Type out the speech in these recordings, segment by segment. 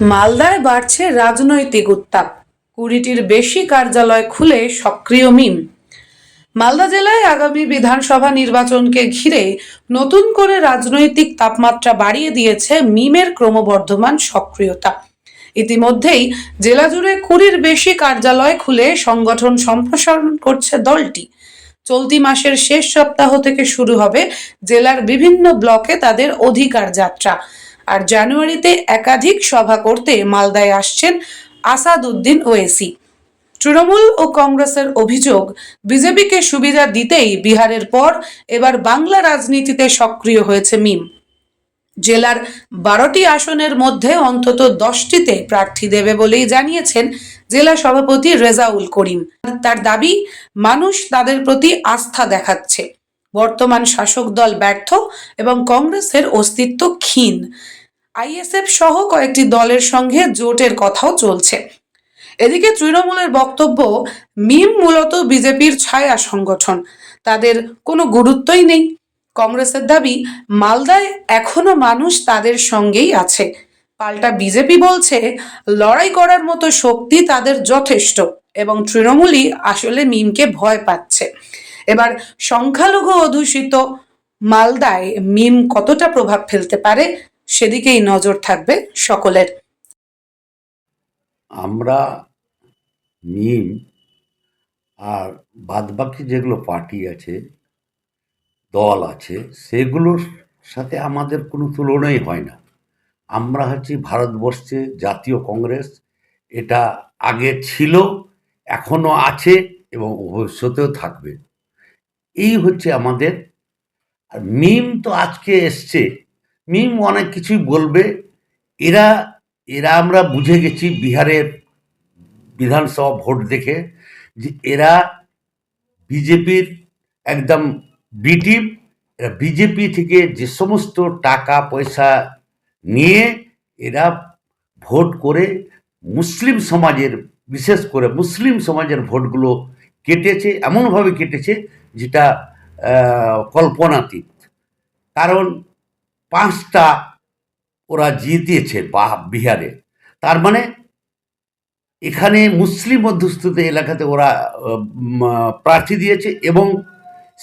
মালদায় বাড়ছে রাজনৈতিক উত্তাপ। 20টির বেশি কার্যালয় খুলে সক্রিয় মিম। মালদা জেলায় আগামী বিধানসভা নির্বাচনকে ঘিরে নতুন করে রাজনৈতিক তাপমাত্রা বাড়িয়ে দিয়েছে মিমের ক্রমবর্ধমান সক্রিয়তা। ইতিমধ্যেই জেলা জুড়ে 20র বেশি কার্যালয় খুলে সংগঠন সম্প্রসারণ করছে দলটি। চলতি মাসের শেষ সপ্তাহ থেকে শুরু হবে জেলার বিভিন্ন ব্লকে তাদের অধিকার যাত্রা। আর জানুয়ারিতে একাধিক সভা করতে মালদায় আসছেন আসাদউদ্দিন ওয়েসি। তৃণমূল ও কংগ্রেসের অভিযোগ, বিজেপিকে সুবিধা দিতেই বিহারের পর এবার বাংলা রাজনীতিতে সক্রিয় হয়েছে মিম। জেলার 12টি আসনের মধ্যে অন্তত 10টিতে প্রার্থী দেবে বলেই জানিয়েছেন জেলা সভাপতি রেজাউল করিম। তার দাবি, মানুষ তাদের প্রতি আস্থা দেখাচ্ছে। বর্তমান শাসক দল ব্যর্থ এবং কংগ্রেসের অস্তিত্ব ক্ষীণ। আইএসএফ সহ কয়েকটি দলের সঙ্গে জোটের কথাও চলছে। এদিকে তৃণমূলের বক্তব্য, মিম মূলত বিজেপির ছায়া সংগঠন, তাদের কোনো গুরুত্বই নেই। কংগ্রেসের দাবি, মালদায় এখনো মানুষ তাদের সঙ্গেই আছে। পাল্টা বিজেপি বলছে লড়াই করার মতো শক্তি তাদের যথেষ্ট এবং তৃণমূলই আসলে মিমকে ভয় পাচ্ছে। এবার সংখ্যালঘু অধ্যুষিত মালদায় মিম কতটা প্রভাব ফেলতে পারে সেদিকেই নজর থাকবে সকলের। আমরা মিম আর বাদবাকি যেগুলো পার্টি আছে, দল আছে, সেগুলোর সাথে আমাদের কোনো তুলনাই হয় না। আমরা হচ্ছি ভারতবর্ষে জাতীয় কংগ্রেস। এটা আগে ছিল, এখনো আছে এবং ভবিষ্যতেও থাকবে। এই হচ্ছে আমাদের। আর মিম তো আজকে এসছে, মিম অনেক কিছুই বলবে। এরা এরা আমরা বুঝে গেছি বিহারের বিধানসভা ভোট দেখে যে এরা বিজেপির একদম বি টিম। এরা বিজেপি থেকে যে সমস্ত টাকা পয়সা নিয়ে এরা ভোট করে মুসলিম সমাজের, বিশেষ করে মুসলিম সমাজের ভোটগুলো কেটেছে, এমনভাবে কেটেছে যেটা কল্পনাতীত। কারণ 5টা ওরা জিতিয়েছে বিহারে। তার মানে এখানে মুসলিম অধ্যুষিত এলাকাতে ওরা প্রার্থী দিয়েছে এবং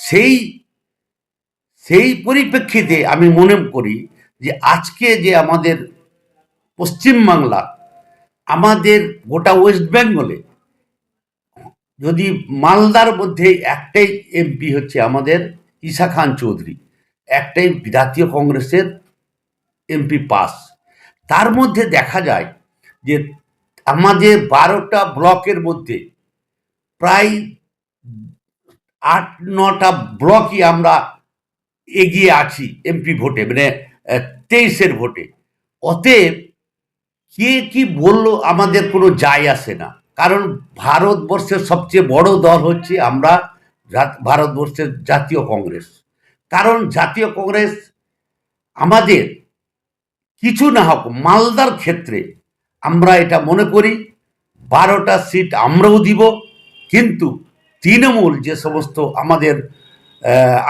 সেই সেই পরিপ্রেক্ষিতে আমি মনে করি যে আজকে যে আমাদের পশ্চিমবাংলা, আমাদের গোটা ওয়েস্ট বেঙ্গলে যদি মালদার মধ্যে একটাই এমপি হচ্ছে আমাদের ঈশা খান চৌধুরী, একটাই জাতীয় কংগ্রেসের এমপি পাস। তার মধ্যে দেখা যায় যে আমাদের 12টা ব্লকের মধ্যে প্রায় 8-9টা ব্লকই আমরা এগিয়ে আছি এমপি ভোটে, মানে 23-এর ভোটে। অতএব কে কি বলল আমাদের কোনো যায় আসে না। কারণ ভারতবর্ষের সবচেয়ে বড় দল হচ্ছে আমরা ভারতবর্ষের জাতীয় কংগ্রেস। কারণ জাতীয় কংগ্রেস আমাদের কিছু না হোক মালদার ক্ষেত্রে আমরা এটা মনে করি 12টা সিট আমরাও দিব। কিন্তু তৃণমূল যে সমস্ত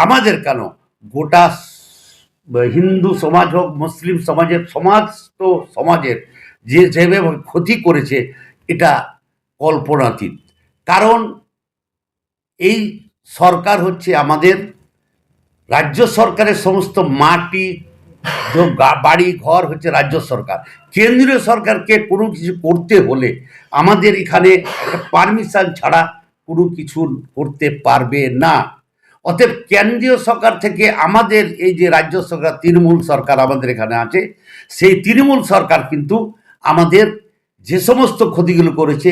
আমাদের কেন গোটা হিন্দু সমাজ হোক, মুসলিম সমাজের, সমস্ত সমাজের যে যেভাবে ক্ষতি করেছে এটা কল্পনাতীত। কারণ এই সরকার হচ্ছে আমাদের রাজ্য সরকারের সমস্ত মাটি, বাড়ি ঘর হচ্ছে রাজ্য সরকার। কেন্দ্রীয় সরকারকে কোনো কিছু করতে হলে আমাদের এখানে পারমিশন ছাড়া কোনো কিছু করতে পারবে না। অতএব কেন্দ্রীয় সরকার থেকে আমাদের এই যে রাজ্য সরকার, তৃণমূল সরকার আমাদের এখানে আছে, সেই তৃণমূল সরকার কিন্তু আমাদের যে সমস্ত ক্ষতিগুলো করেছে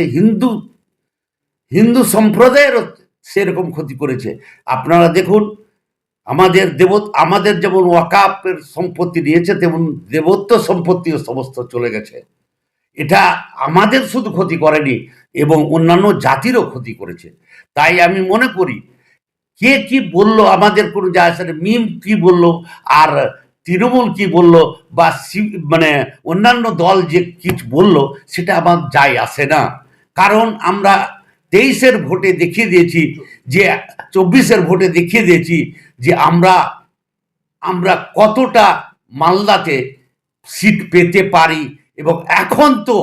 হিন্দু সম্প্রদায়েরও সেরকম ক্ষতি করেছে। আপনারা দেখুন, আমাদের যেমন ওয়াকাফের সম্পত্তি নিয়েছে, তেমন দেবত্ব সম্পত্তিও সমস্ত চলে গেছে। এটা আমাদের শুধু ক্ষতি করেনি এবং অন্যান্য জাতিরও ক্ষতি করেছে। তাই আমি মনে করি কে কি বলল আমাদের কোনো যায় আসে না। মিম কি বলল আর তৃণমূল কি বলল বা মানে অন্যান্য দল যে কিছু বলল সেটা আমার যায় আসে না। কারণ আমরা 23-এর ভোটে দেখিয়ে দিয়েছি যে, 24-এর ভোটে দেখিয়ে দিয়েছি যে আমরা কতটা মালদাতে সিট পেতে পারি এবং এখন তো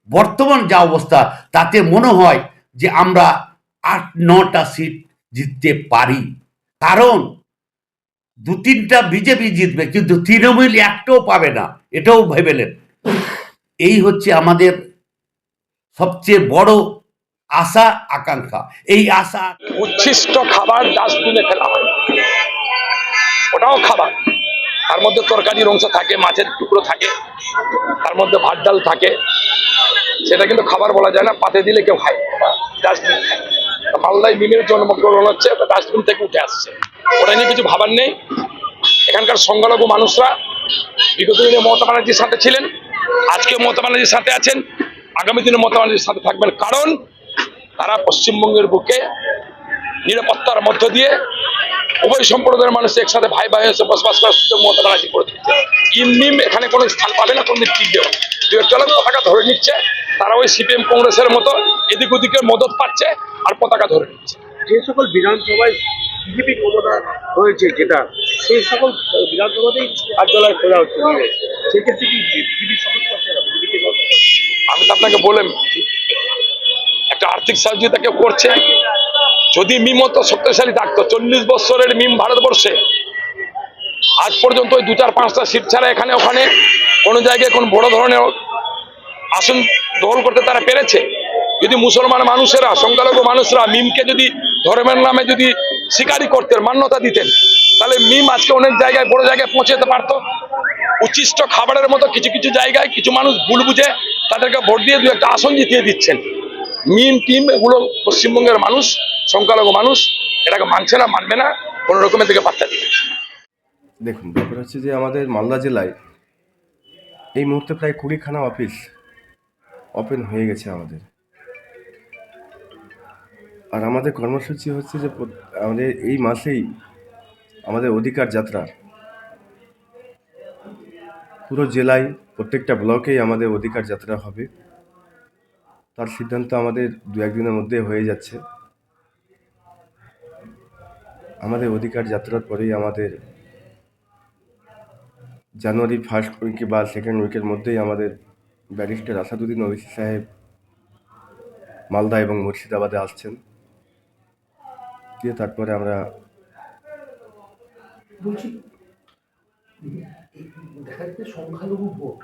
বর্তমান যা অবস্থা তাতে মনে হয় যে আমরা 8-9টা সিট জিততে পারি, কারণ 2-3টা বিজেপি জিতবে কিন্তু তৃণমূল একটাও পাবে না, এটাও ভেবেলেন। এই হচ্ছে আমাদের সবচেয়ে বড় আশা আকাঙ্ক্ষা। এই আশা উচ্ছিষ্ট খাবার ডাস্টবিনে ফেলা হয়, ওটাও খাবার। তার মধ্যে তরকারির অংশ থাকে, মাছের টুকরো থাকে, তার মধ্যে ভাত ডাল থাকে, সেটা কিন্তু খাবার বলা যায় না, পাতে দিলে কেউ খায়, ডাস্টবিন। মালদায় মিমের জন্মগ্রহণ হচ্ছে, ওটা ডাস্টবিন থেকে উঠে আসছে, ওটা নিয়ে কিছু ভাবার নেই। এখানকার সংখ্যালঘু মানুষরা বিগত দিনে মমতা ব্যানার্জির সাথে ছিলেন, আজকে মমতা ব্যানার্জির সাথে আছেন, আগামী দিনে মমতা ব্যানার্জির সাথে থাকবেন, কারণ তারা পশ্চিমবঙ্গের বুকে নিরাপত্তার মধ্য দিয়ে উভয় সম্প্রদায়ের মানুষ একসাথে ভাই ভাই হয়ে বসবাস করার সুযোগ মমতা ব্যানার্জি করে দিচ্ছে। ইমনিম এখানে কোনো স্থান পাবে না, কোনদিন টিকবেও। দু একটা লোক পতাকা ধরে নিচ্ছে, তারা ওই সিপিএম কংগ্রেসের মতো এদিক ওদিকের মদত পাচ্ছে আর পতাকা ধরে নিচ্ছে। যে সকল বিধানসভায় বিজেপি ক্ষমতা হয়েছে, যেটা সেই সকল বিধানসভাতেই কার্যালয় খোলা হচ্ছে, সেক্ষেত্রে কি বিজেপি সাপোর্ট করছে না? বিজেপিকে আমি তো আপনাকে বললাম, একটা আর্থিক সহযোগিতা কেউ করছে। যদি মিম অত শক্তিশালী থাকতো, 40 বছরের মিম ভারতবর্ষে আজ পর্যন্ত ওই 2-4-5টা সিট ছাড়া এখানে ওখানে কোনো জায়গায় কোন বড় ধরনের আসন দখল করতে তারা পেরেছে। যদি মুসলমান মানুষেরা, সংখ্যালঘু মানুষরা মিমকে যদি ধর্মের নামে যদি স্বীকারই করতেন, মান্যতা দিতেন, তাহলে মিম আজকে অনেক জায়গায় বড় জায়গায় পৌঁছে যেতে পারতো। উচ্ছিষ্ট খাবারের মতো কিছু কিছু জায়গায় কিছু মানুষ ভুল বুঝে তাদেরকে ভোট দিয়ে দু একটা আসন জিতিয়ে দিচ্ছেন। মিম টিম এগুলো পশ্চিমবঙ্গের মানুষ, সংখ্যালঘু মানুষ এটাকে মানছে না, মানবে না, কোনো রকমের দিকে পাত্তা দিবে। দেখুন, ব্যাপার হচ্ছে যে আমাদের মালদা জেলায় এই মুহূর্তে প্রায় 20খানা অফিস ওপেন হয়ে গেছে আমাদের। আর আমাদের কর্মসূচি হচ্ছে যে আমাদের এই মাসেই আমাদের অধিকার যাত্রা পুরো জেলায় প্রত্যেকটা ব্লকেই আমাদের অধিকার যাত্রা হবে। তার সিদ্ধান্ত আমাদের 2-1 দিনের মধ্যে হয়ে যাচ্ছে। আমাদের অধিকার যাত্রার পরেই আমাদের জানুয়ারি ফার্স্ট উইকে বা সেকেন্ড উইকের মধ্যেই আমাদের ব্যারিস্টার আসাদুদ্দিন ওওয়াইসি সাহেব মালদা এবং মুর্শিদাবাদে আসছেন। দিয়ে তারপরে আমরা বলছি, দেখা যাচ্ছে সংখ্যালঘু ভোট,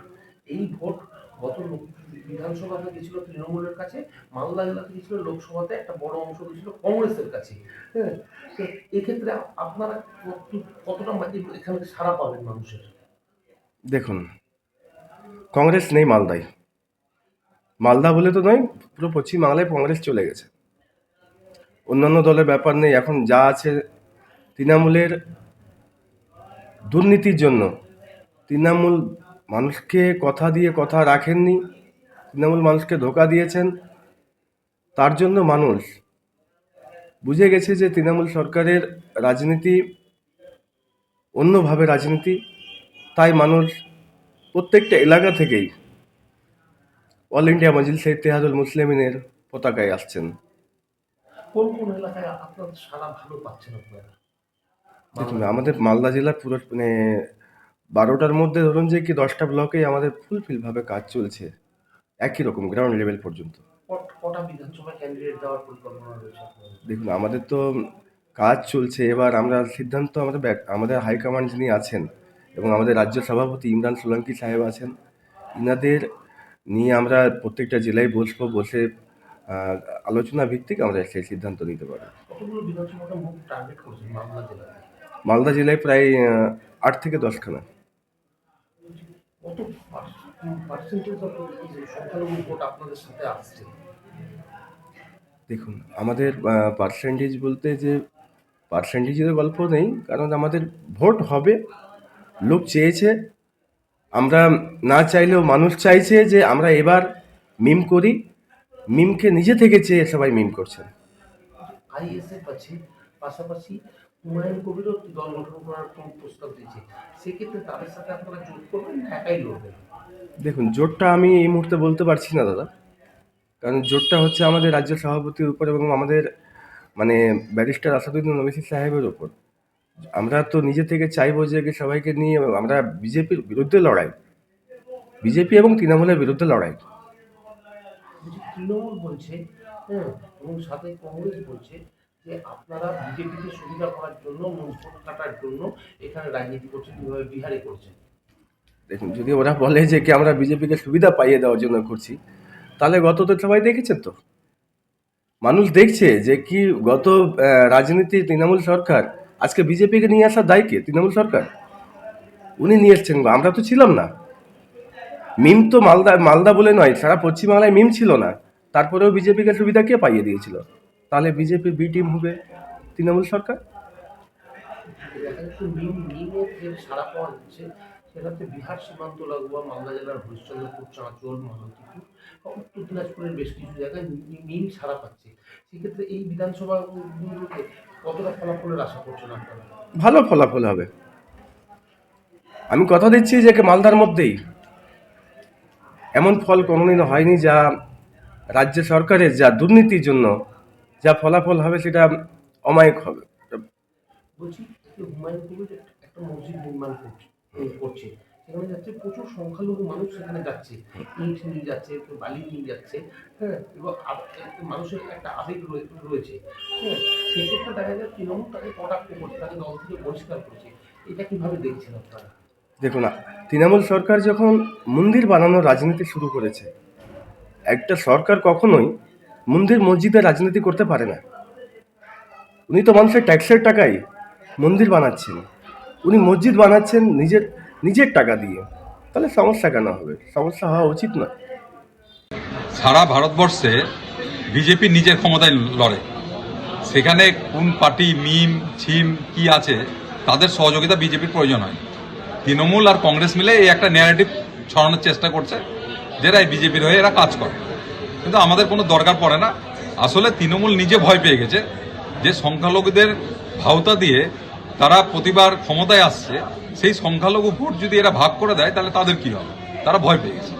এই ভোট গত বিধানসভাতে গেছিল তৃণমূলের কাছে, মালদা জেলাতে গেছিল লোকসভাতে একটা বড় অংশ গেছিল কংগ্রেসের কাছে। হ্যাঁ, তো এক্ষেত্রে আপনারা কতটা এখানে সাড়া পাবেন মানুষের? দেখুন, কংগ্রেস নেই মালদায়। মালদা বলে তো নয়, পুরো পশ্চিমবাংলায় কংগ্রেস চলে গেছে। অন্যান্য দলের ব্যাপার নেই, এখন যা আছে তৃণমূলের দুর্নীতির জন্য। তৃণমূল মানুষকে কথা দিয়ে কথা রাখেননি, তৃণমূল মানুষকে ধোঁকা দিয়েছেন। তার জন্য মানুষ বুঝে গেছে যে তৃণমূল সরকারের রাজনীতি অন্যভাবে রাজনীতি। তাই মানুষ প্রত্যেকটা এলাকা থেকেই অল ইন্ডিয়া মজলিসে ইত্তেহাদুল মুসলিমিনের পতাকায় আসছেন। কোন কোন এলাকায় আপনার সাড়া ভালো পাচ্ছেন আপনারা? দেখুন, আমাদের মালদা জেলার পুরো মানে 12টার মধ্যে ধরুন যে কি 10টা ব্লকেই আমাদের ফুলফিলভাবে কাজ চলছে, একই রকম গ্রাউন্ড লেভেল পর্যন্ত। কটা বিধানসভা ক্যান্ডিডেট দেওয়ার পরিকল্পনা রয়েছে আপনাদের? দেখুন, আমাদের তো কাজ চলছে। এবার আমরা সিদ্ধান্ত আমাদের হাইকমান্ড যিনি আছেন এবং আমাদের রাজ্য সভাপতি ইমরান সোলাঙ্কি সাহেব আছেন, ইনাদের নিয়ে আমরা প্রত্যেকটা জেলায় বসে আলোচনা ভিত্তিক আমরা সেই সিদ্ধান্ত নিতে পারি। কতগুলো বিধানসভাটা মুখ টার্গেট করছেন মালদা জেলায়? মালদা জেলায় প্রায় 8 থেকে 10খানা। কত পার্সেন্টেজ অফ সংখ্যালঘু ভোট আপনাদের সাথে আসছে? দেখুন, আমাদের পার্সেন্টেজ বলতে যে পার্সেন্টেজের গল্প নেই, কারণ আমাদের ভোট হবে, লোক চেয়েছে। আমরা না চাইলেও মানুষ চাইছে যে আমরা এবার মিম করি। মিমকে নিজে থেকে চেয়ে সবাই মিম করছেন। আইএসএফ আছে, পাশাপাশি হুমায়ুন কবিরও দল গঠন করার প্রস্তাব দিয়েছে, সেক্ষেত্রে তাদের সাথে আপনারা জোট করবেন না একাই লড়বেন? দেখুন, জোটটা আমি এই মুহূর্তে বলতে পারছি না দাদা, কারণ জোটটা হচ্ছে আমাদের রাজ্য সভাপতির উপর এবং আমাদের মানে ব্যারিস্টার আসাদুদ্দিন ওওয়াইসি সাহেবের উপর। আমরা তো নিজে থেকে চাইবো যে সবাইকে নিয়ে আমরা বিজেপির বিরুদ্ধে লড়াই, বিজেপি এবং তৃণমূলের বিরুদ্ধে লড়াই। বলছি তৃণমূল বলছে, হ্যাঁ, এবং সাথে কংগ্রেস বলছে যে আপনারা বিজেপিকে সুবিধা করার জন্য, ভোট কাটার জন্য এখানে রাজনীতি করছেন, কিভাবে বিহারে করছেন। দেখুন, যদি ওরা বলে যে কি আমরা বিজেপিকে সুবিধা পাইয়ে দেওয়ার জন্য করছি, তাহলে গত তো সবাই দেখেছেন তো, মানুষ দেখছে যে কি গত রাজনীতি তৃণমূল সরকার, আজকে বিজেপিকে নিয়ে আসার দায় কে? তৃণমূল সরকার, উনি নিয়ে এসছেন, আমরা তো ছিলাম না। মিম তো মালদা বলে নয়, সারা পশ্চিমবাংলায় মিম ছিল না, তারপরেও বিজেপিকে সুবিধা কে পাইয়ে দিয়েছিল? তাহলে বিজেপি বি টিম হবে তৃণমূল সরকার। দেখা যাচ্ছে মিমের যে সাড়া পাওয়া যাচ্ছে সেটা হচ্ছে বিহার সীমান্ত লাগোয়া মালদা জেলার হরিশ্চন্দ্রপুর, চাঁচল, মালতীপুর বা উত্তর দিনাজপুরের বেশ কিছু জায়গায় মিম সাড়া পাচ্ছে। সেক্ষেত্রে এই বিধানসভা গুলোতে কতটা ফলাফলের আশা করছেন আপনারা? ভালো ফলাফল হবে, আমি কথা দিচ্ছি যে মালদার মধ্যেই এমন ফল কোনোদিন হয়নি, যা রাজ্য সরকারের যা দুর্নীতির জন্য যা ফলাফল হবে সেটা অমায়িক হবে। বলছি যে হুমায়ুন কবির একটা মসজিদ নির্মাণ করছে, সেখানে যাচ্ছে প্রচুর সংখ্যালঘু মানুষ, সেখানে যাচ্ছে, ইট নিয়ে যাচ্ছে, কেউ বালি নিয়ে যাচ্ছে, হ্যাঁ, এবং মানুষের একটা আবেগ রয়েছে, হ্যাঁ, সেক্ষেত্রে দেখা যায় তৃণমূল তাকে কটাক্ষ করছে, তাকে দল থেকে বহিষ্কার করছে। এটা কিভাবে দেখছেন আপনারা? দেখুন, তৃণমূল সরকার যখন মন্দির বানানোর রাজনীতি শুরু করেছে, একটা সরকার কখনোই মন্দির মসজিদের রাজনীতি করতে পারে না। উনি তো মানুষের ট্যাক্সের টাকায় মন্দির বানাচ্ছেন, উনি মসজিদ বানাচ্ছেন নিজের টাকা দিয়ে, তাহলে সমস্যা কেন হবে? সমস্যা হওয়া উচিত না। সারা ভারতবর্ষে বিজেপি নিজের ক্ষমতায় লড়ে, সেখানে কোন পার্টি মিম ছিম কি আছে তাদের সহযোগিতা বিজেপির প্রয়োজন হয়। তৃণমূল আর কংগ্রেস মিলে এই একটা ন্যারেটিভ ছড়ানোর চেষ্টা করছে, যেটা এই বিজেপির হয়ে এরা কাজ করে, কিন্তু আমাদের কোনো দরকার পড়ে না। আসলে তৃণমূল নিজে ভয় পেয়ে গেছে যে সংখ্যালঘুদের ভাওতা দিয়ে তারা প্রতিবার ক্ষমতায় আসছে, সেই সংখ্যালঘু ভোট যদি এরা ভাগ করে দেয় তাহলে তাদের কি হবে, তারা ভয় পেয়ে গেছে।